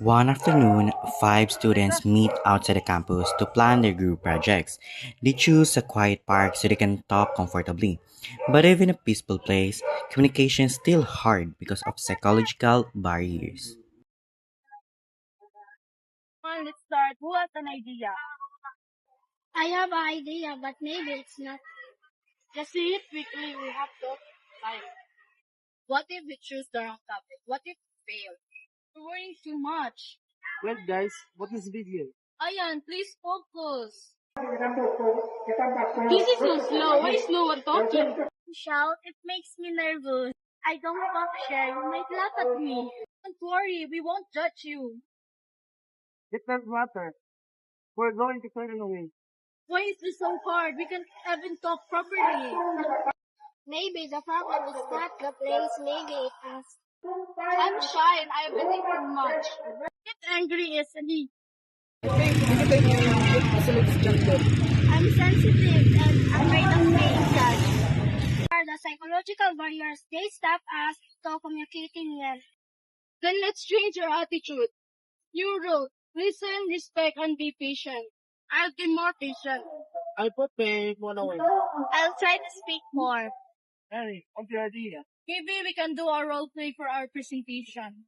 One afternoon, five students meet outside the campus to plan their group projects. They choose a quiet park so they can talk comfortably. But even a peaceful place, communication is still hard because of psychological barriers. On, let's start. Who has an idea? I have an idea, but maybe it's not. Just say it quickly. We have to time. What if we choose the wrong topic? What if we fail? We're worrying too much. Well, guys, what is video? Ayan, please focus. This is so slow. Why is no one talking? Shout, it makes me nervous. I don't want to share. You might laugh at me. Don't worry, we won't judge you. It doesn't matter. We're going to turn it away. Why is this so hard? We can't even talk properly. Maybe the problem is not the place, maybe it's us. I'm shy and I've been too much. Get angry easily. I'm sensitive and afraid of being judged. Are the psychological barriers they stop us to communicating well. Then let's change our attitude. New rule. Listen, respect, and be patient. I'll be more patient. I put my phone away. I'll try to speak more. Harry, what's your idea? Maybe we can do a role play for our presentation.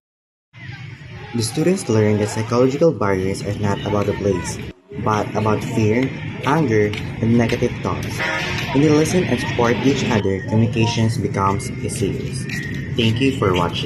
The students learn that psychological barriers are not about the place, but about fear, anger, and negative thoughts. When they listen and support each other, communications becomes easier. Thank you for watching.